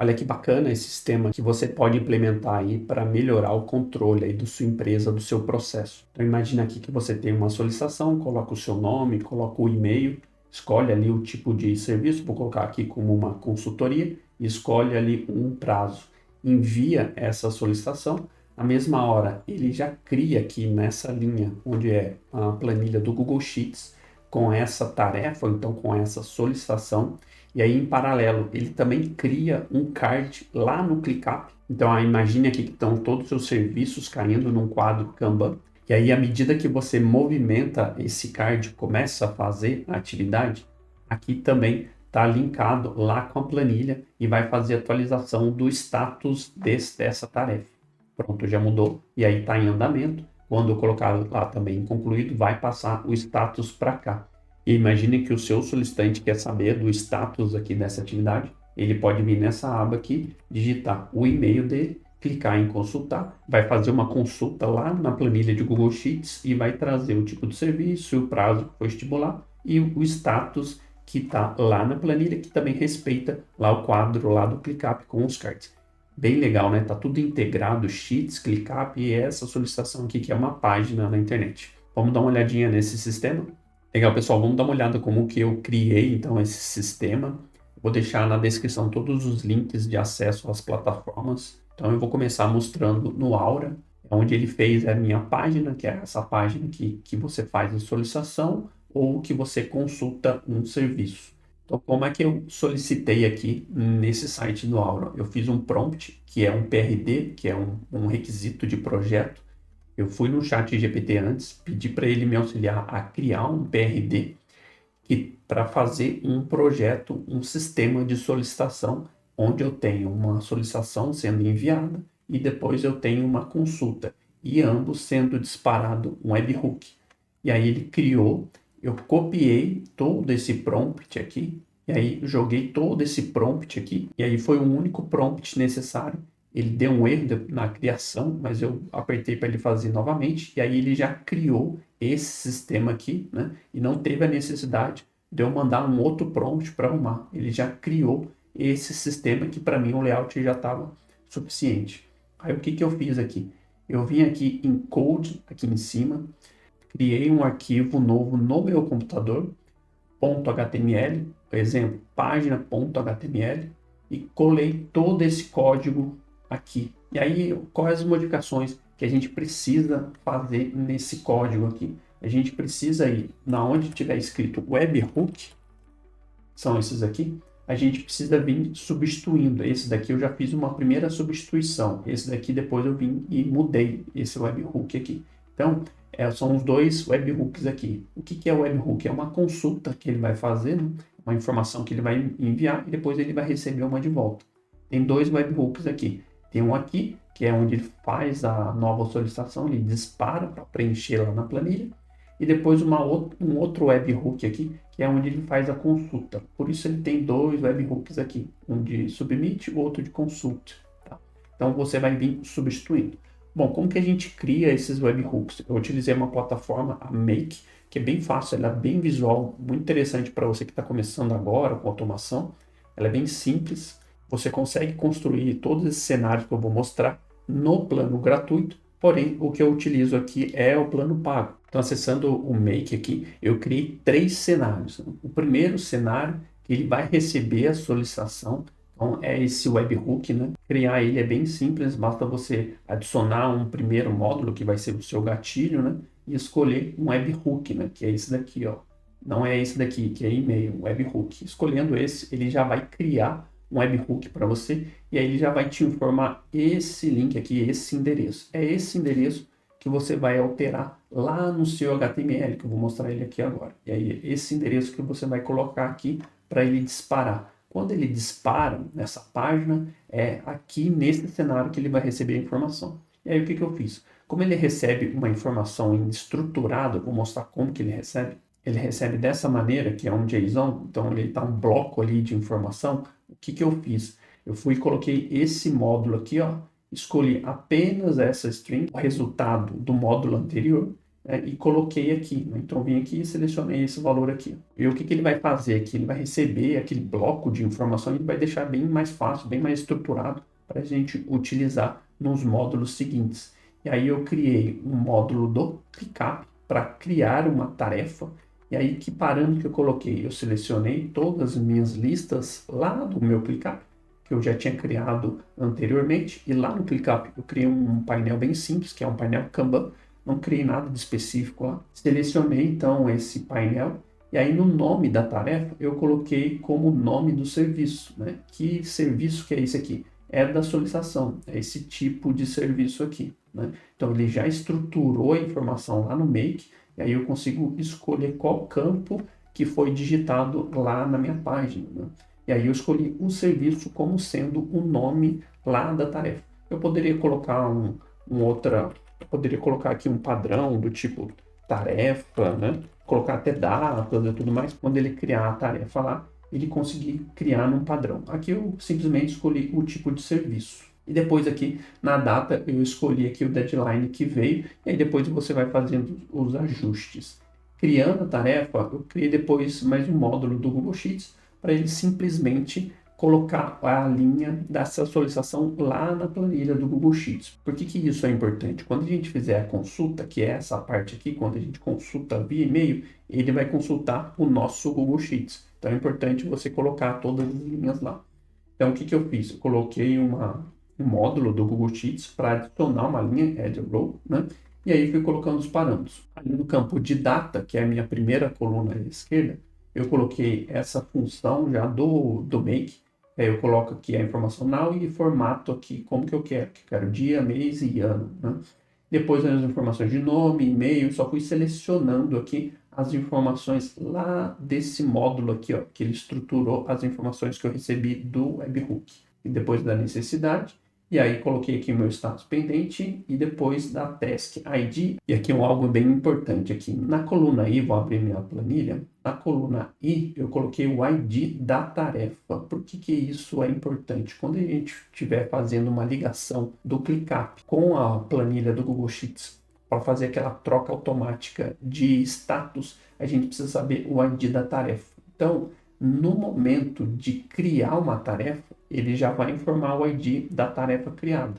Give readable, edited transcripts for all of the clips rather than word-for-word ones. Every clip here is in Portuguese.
Olha que bacana esse sistema que você pode implementar aí para melhorar o controle aí da sua empresa, do seu processo. Então imagina aqui que você tem uma solicitação, coloca o seu nome, coloca o e-mail, escolhe ali o tipo de serviço, vou colocar aqui como uma consultoria, e escolhe ali um prazo. Envia essa solicitação, na mesma hora ele já cria aqui nessa linha, onde é a planilha do Google Sheets, com essa tarefa, ou então com essa solicitação. E aí, em paralelo, ele também cria um card lá no ClickUp. Então, imagine aqui que estão todos os seus serviços caindo num quadro Kanban. E aí, à medida que você movimenta esse card, começa a fazer a atividade, aqui também está linkado lá com a planilha e vai fazer a atualização do status dessa tarefa. Pronto, já mudou e aí está em andamento. Quando eu colocar lá também concluído, vai passar o status para cá. E imagine que o seu solicitante quer saber do status aqui dessa atividade. Ele pode vir nessa aba aqui, digitar o e-mail dele, clicar em consultar, vai fazer uma consulta lá na planilha de Google Sheets e vai trazer o tipo de serviço, o prazo que foi estipular e o status que está lá na planilha, que também respeita lá o quadro lá do ClickUp com os cards. Bem legal, né? Tá tudo integrado, Sheets, ClickUp e essa solicitação aqui que é uma página na internet. Vamos dar uma olhadinha nesse sistema? Legal, pessoal, vamos dar uma olhada como que eu criei então esse sistema. Vou deixar na descrição todos os links de acesso às plataformas. Então eu vou começar mostrando no Aura, onde ele fez a minha página, que é essa página que você faz a solicitação ou que você consulta um serviço. Então, como é que eu solicitei aqui nesse site do Aura? Eu fiz um prompt, que é um PRD, que é um requisito de projeto. Eu fui no chat GPT antes, pedi para ele me auxiliar a criar um PRD para fazer um projeto, um sistema de solicitação, onde eu tenho uma solicitação sendo enviada e depois eu tenho uma consulta, e ambos sendo disparado um webhook. E aí ele criou, eu copiei todo esse prompt aqui, e aí joguei todo esse prompt aqui, e aí foi o único prompt necessário. Ele deu um erro na criação, mas eu apertei para ele fazer novamente, e aí ele já criou esse sistema aqui, né? E não teve a necessidade de eu mandar um outro prompt para arrumar. Ele já criou esse sistema que para mim o layout já estava suficiente. Aí o que que eu fiz aqui? Eu vim aqui em Code, aqui em cima, criei um arquivo novo no meu computador, .html, por exemplo, página.html, e colei todo esse código aqui. E aí, quais as modificações que a gente precisa fazer nesse código aqui? A gente precisa ir na onde tiver escrito webhook, são esses aqui, a gente precisa vir substituindo. Esse daqui eu já fiz uma primeira substituição. Esse daqui depois eu vim e mudei esse webhook aqui. Então, são os dois webhooks aqui. O que é o webhook? É uma consulta que ele vai fazer, né? Uma informação que ele vai enviar e depois ele vai receber uma de volta. Tem dois webhooks aqui. Tem um aqui, que é onde ele faz a nova solicitação, ele dispara para preencher lá na planilha. E depois um outro webhook aqui, que é onde ele faz a consulta. Por isso ele tem dois webhooks aqui, um de submit e outro de consult. Tá? Então você vai vir substituindo. Bom, como que a gente cria esses webhooks? Eu utilizei uma plataforma, a Make, que é bem fácil, ela é bem visual, muito interessante para você que está começando agora com automação. Ela é bem simples, você consegue construir todos esses cenários que eu vou mostrar no plano gratuito, porém o que eu utilizo aqui é o plano pago. Então, acessando o Make aqui, eu criei 3 cenários. O primeiro cenário, ele vai receber a solicitação, então é esse webhook, né? Criar ele é bem simples, basta você adicionar um primeiro módulo, que vai ser o seu gatilho, né? E escolher um webhook, né? Que é esse daqui, ó. Não é esse daqui, que é e-mail, um webhook. Escolhendo esse, ele já vai criar um webhook para você, e aí ele já vai te informar esse link aqui, esse endereço. É esse endereço que você vai alterar lá no seu HTML, que eu vou mostrar ele aqui agora. E aí, esse endereço que você vai colocar aqui para ele disparar. Quando ele dispara nessa página, é aqui nesse cenário que ele vai receber a informação. E aí, o que que eu fiz? Como ele recebe uma informação estruturada, eu vou mostrar como que ele recebe. Ele recebe dessa maneira, que é um JSON, então ele está um bloco ali de informação. O que que eu fiz? Eu fui e coloquei esse módulo aqui, ó, escolhi apenas essa string, o resultado do módulo anterior, e coloquei aqui, né? Então, eu vim aqui e selecionei esse valor aqui. E o que que ele vai fazer aqui? Ele vai receber aquele bloco de informação e vai deixar bem mais fácil, bem mais estruturado para a gente utilizar nos módulos seguintes. E aí eu criei um módulo do ClickUp para criar uma tarefa. E aí, que parâmetro que eu coloquei? Eu selecionei todas as minhas listas lá do meu ClickUp, que eu já tinha criado anteriormente. E lá no ClickUp eu criei um painel bem simples, que é um painel Kanban. Não criei nada de específico lá. Selecionei então esse painel. E aí no nome da tarefa eu coloquei como nome do serviço, né? Que serviço que é esse aqui? É da solicitação, é esse tipo de serviço aqui, né? Então ele já estruturou a informação lá no Make, e aí eu consigo escolher qual campo que foi digitado lá na minha página, né? E aí eu escolhi o serviço como sendo o nome lá da tarefa. Eu poderia colocar eu poderia colocar aqui um padrão do tipo tarefa, né? Colocar até datas e tudo mais. Quando ele criar a tarefa lá, ele conseguir criar num padrão. Aqui eu simplesmente escolhi o tipo de serviço. E depois aqui, na data, eu escolhi aqui o deadline que veio, e aí depois você vai fazendo os ajustes. Criando a tarefa, eu criei depois mais um módulo do Google Sheets, para ele simplesmente colocar a linha dessa solicitação lá na planilha do Google Sheets. Por que que isso é importante? Quando a gente fizer a consulta, que é essa parte aqui, quando a gente consulta via e-mail, ele vai consultar o nosso Google Sheets. Então é importante você colocar todas as linhas lá. Então o que que eu fiz? Eu coloquei um módulo do Google Sheets para adicionar uma linha, add a row, né? E aí fui colocando os parâmetros. Ali no campo de data, que é a minha primeira coluna à esquerda, eu coloquei essa função já do make. Aí eu coloco aqui a informação now e formato aqui como que eu quero. Que eu quero dia, mês e ano, né? Depois as informações de nome, e-mail, só fui selecionando aqui as informações lá desse módulo aqui, ó, que ele estruturou as informações que eu recebi do webhook. E depois da necessidade, e aí coloquei aqui o meu status pendente e depois da task ID. E aqui algo bem importante aqui. Na coluna I, vou abrir minha planilha. Na coluna I, eu coloquei o ID da tarefa. Por que que isso é importante? Quando a gente estiver fazendo uma ligação do ClickUp com a planilha do Google Sheets, para fazer aquela troca automática de status, a gente precisa saber o ID da tarefa. Então, no momento de criar uma tarefa, ele já vai informar o ID da tarefa criada.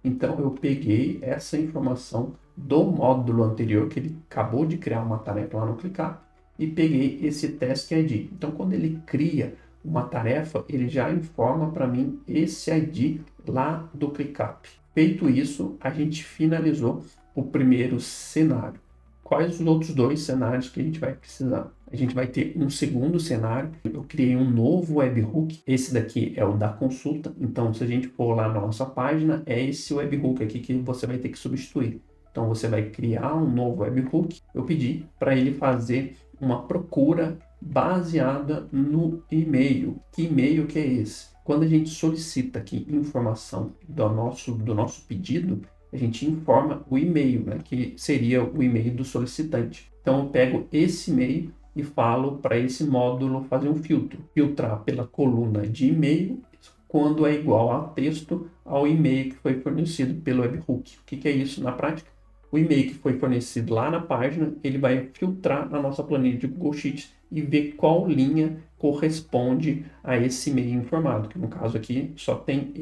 Então, eu peguei essa informação do módulo anterior, que ele acabou de criar uma tarefa lá no ClickUp, e peguei esse task ID. Então, quando ele cria uma tarefa, ele já informa para mim esse ID lá do ClickUp. Feito isso, a gente finalizou o primeiro cenário. Quais os outros dois cenários que a gente vai precisar? A gente vai ter um segundo cenário. Eu criei um novo webhook. Esse daqui é o da consulta. Então, se a gente for lá na nossa página, é esse webhook aqui que você vai ter que substituir. Então, você vai criar um novo webhook. Eu pedi para ele fazer uma procura baseada no e-mail. Que e-mail que é esse? Quando a gente solicita aqui informação do nosso pedido, a gente informa o e-mail, né, que seria o e-mail do solicitante. Então eu pego esse e-mail e falo para esse módulo fazer um filtro, filtrar pela coluna de e-mail quando é igual a texto ao e-mail que foi fornecido pelo webhook. O que que é isso na prática? O e-mail que foi fornecido lá na página, ele vai filtrar na nossa planilha de Google Sheets e ver qual linha corresponde a esse e-mail informado, que no caso aqui só tem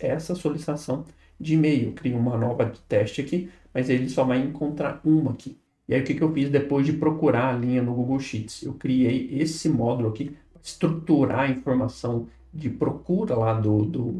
essa solicitação de e-mail. Eu crio uma nova de teste aqui, mas ele só vai encontrar uma aqui. E aí o que que eu fiz depois de procurar a linha no Google Sheets? Eu criei esse módulo aqui para estruturar a informação de procura lá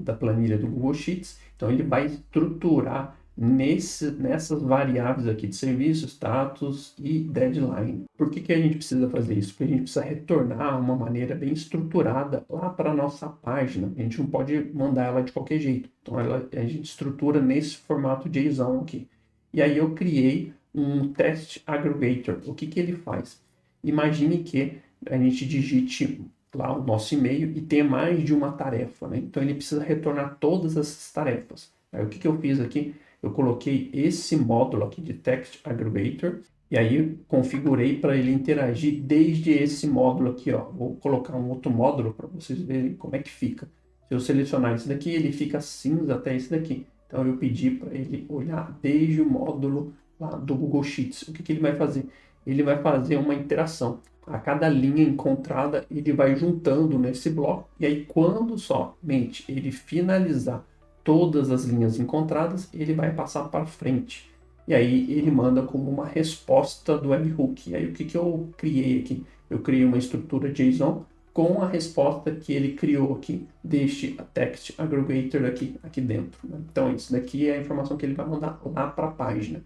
da planilha do Google Sheets. Então ele vai estruturar nessas variáveis aqui de serviço, status e deadline. Por que que a gente precisa fazer isso? Porque a gente precisa retornar uma maneira bem estruturada lá para a nossa página. A gente não pode mandar ela de qualquer jeito. Então a gente estrutura nesse formato JSON aqui. E aí eu criei um test aggregator. O que que ele faz? Imagine que a gente digite lá o nosso e-mail e tenha mais de uma tarefa, né? Então ele precisa retornar todas essas tarefas. Aí o que que eu fiz aqui? Eu coloquei esse módulo aqui de Text Aggregator e aí configurei para ele interagir desde esse módulo aqui, ó. Vou colocar um outro módulo para vocês verem como é que fica. Se eu selecionar esse daqui, ele fica cinza até esse daqui. Então eu pedi para ele olhar desde o módulo lá do Google Sheets. O que que ele vai fazer? Ele vai fazer uma interação. A cada linha encontrada, ele vai juntando nesse bloco, e aí quando somente ele finalizar todas as linhas encontradas, ele vai passar para frente. E aí ele manda como uma resposta do webhook. E aí o que que eu criei aqui? Eu criei uma estrutura JSON com a resposta que ele criou aqui deste text aggregator aqui dentro, né? Então isso daqui é a informação que ele vai mandar lá para a página.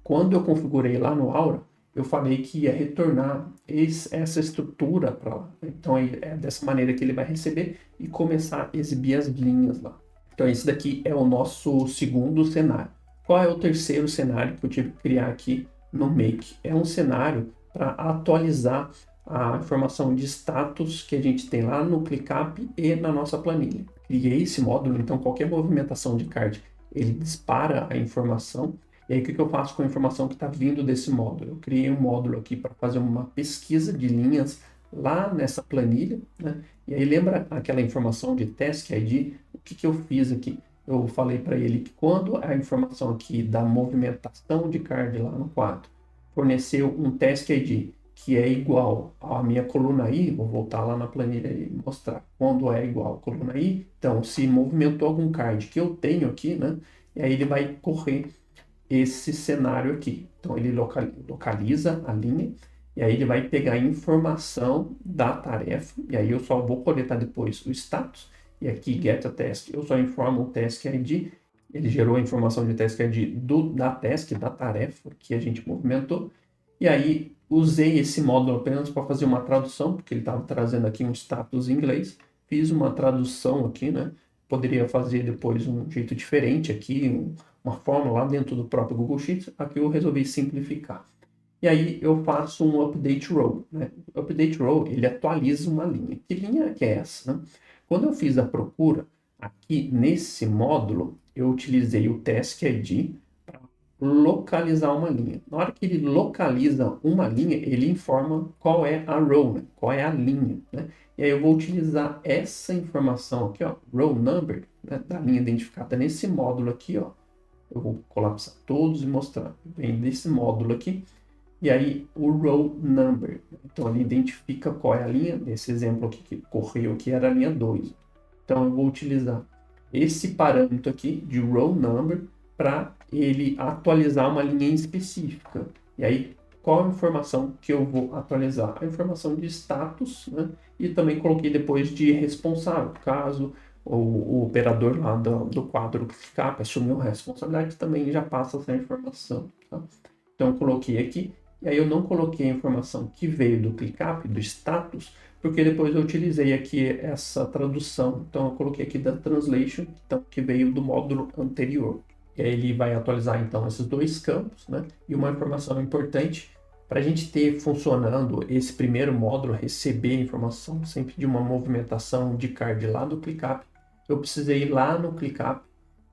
Quando eu configurei lá no Aura, eu falei que ia retornar essa estrutura para lá. Então é dessa maneira que ele vai receber e começar a exibir as linhas lá. Então esse daqui é o nosso segundo cenário. Qual é o terceiro cenário que eu tive que criar aqui no Make? É um cenário para atualizar a informação de status que a gente tem lá no ClickUp e na nossa planilha. Criei esse módulo, então qualquer movimentação de card, ele dispara a informação. E aí o que eu faço com a informação que está vindo desse módulo? Eu criei um módulo aqui para fazer uma pesquisa de linhas lá nessa planilha, né? E aí lembra aquela informação de Task ID? O que que eu fiz aqui? Eu falei para ele que quando a informação aqui da movimentação de card lá no quadro forneceu um Task ID que é igual à minha coluna I, vou voltar lá na planilha e mostrar quando é igual à coluna I, então se movimentou algum card que eu tenho aqui, né? E aí ele vai correr esse cenário aqui. Então ele localiza a linha e aí ele vai pegar a informação da tarefa e aí eu só vou coletar depois o status e aqui get a task eu só informo o task ID. Ele gerou a informação de task ID da task, da tarefa que a gente movimentou, e aí usei esse módulo apenas para fazer uma tradução, porque ele estava trazendo aqui um status em inglês. Fiz uma tradução aqui, né? Poderia fazer depois um jeito diferente aqui, uma forma lá dentro do próprio Google Sheets. Aqui eu resolvi simplificar. E aí eu faço um update row, né? O update row, ele atualiza uma linha. Que linha que é essa, né? Quando eu fiz a procura, aqui nesse módulo, eu utilizei o task ID para localizar uma linha. Na hora que ele localiza uma linha, ele informa qual é a row, né? Qual é a linha, né? E aí eu vou utilizar essa informação aqui, ó, row number, né, da linha identificada nesse módulo aqui, ó. Eu vou colapsar todos e mostrar. Vem desse módulo aqui. E aí o row number. Então ele identifica qual é a linha. Nesse exemplo aqui que correu aqui era a linha 2. Então eu vou utilizar esse parâmetro aqui de row number para ele atualizar uma linha específica. E aí qual a informação que eu vou atualizar? A informação de status, né? E também coloquei depois de responsável, caso o operador lá do quadro ClickUp assumiu a responsabilidade, também já passa essa informação. Tá? Então eu coloquei aqui, e aí eu não coloquei a informação que veio do ClickUp, do status, porque depois eu utilizei aqui essa tradução. Então eu coloquei aqui da translation, então, que veio do módulo anterior. E aí ele vai atualizar então esses dois campos, né? E uma informação importante, para a gente ter funcionando esse primeiro módulo, receber informação sempre de uma movimentação de card lá do ClickUp, eu precisei ir lá no ClickUp,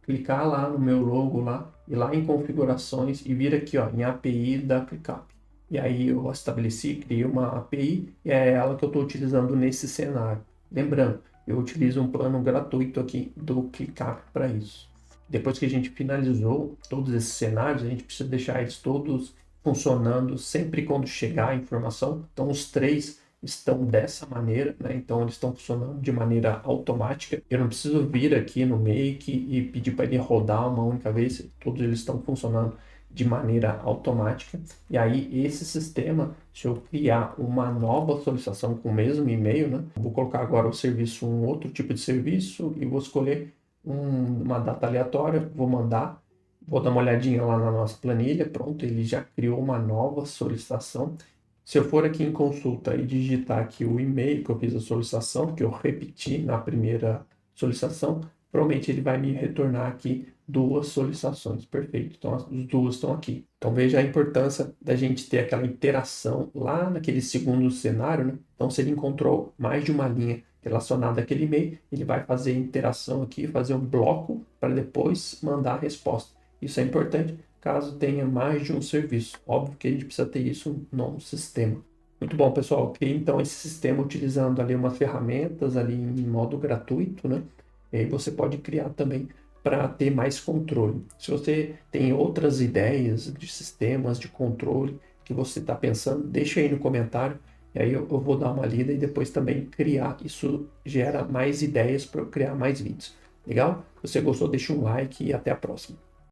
clicar lá no meu logo lá, ir lá em configurações e vir aqui ó, em API da ClickUp. E aí eu estabeleci, criei uma API e é ela que eu estou utilizando nesse cenário. Lembrando, eu utilizo um plano gratuito aqui do ClickUp para isso. Depois que a gente finalizou todos esses cenários, a gente precisa deixar eles todos funcionando sempre quando chegar a informação. Então os três estão dessa maneira, né? Então eles estão funcionando de maneira automática. Eu não preciso vir aqui no Make e pedir para ele rodar uma única vez. Todos eles estão funcionando de maneira automática. E aí esse sistema, se eu criar uma nova solicitação com o mesmo e-mail, né? Vou colocar agora o serviço, um outro tipo de serviço e vou escolher uma data aleatória, vou mandar, vou dar uma olhadinha lá na nossa planilha, pronto, ele já criou uma nova solicitação. Se eu for aqui em consulta e digitar aqui o e-mail que eu fiz a solicitação, que eu repeti na primeira solicitação, provavelmente ele vai me retornar aqui duas solicitações. Perfeito, então as duas estão aqui. Então veja a importância da gente ter aquela interação lá naquele segundo cenário, né? Então se ele encontrou mais de uma linha relacionada àquele e-mail, ele vai fazer interação aqui, fazer um bloco para depois mandar a resposta. Isso é importante caso tenha mais de um serviço. Óbvio que a gente precisa ter isso no sistema. Muito bom, pessoal. Eu criei então esse sistema utilizando ali umas ferramentas ali em modo gratuito, né? E aí você pode criar também para ter mais controle. Se você tem outras ideias de sistemas de controle que você está pensando, deixa aí no comentário, e aí eu vou dar uma lida e depois também criar. Isso gera mais ideias para eu criar mais vídeos. Legal? Se você gostou, deixa um like e até a próxima.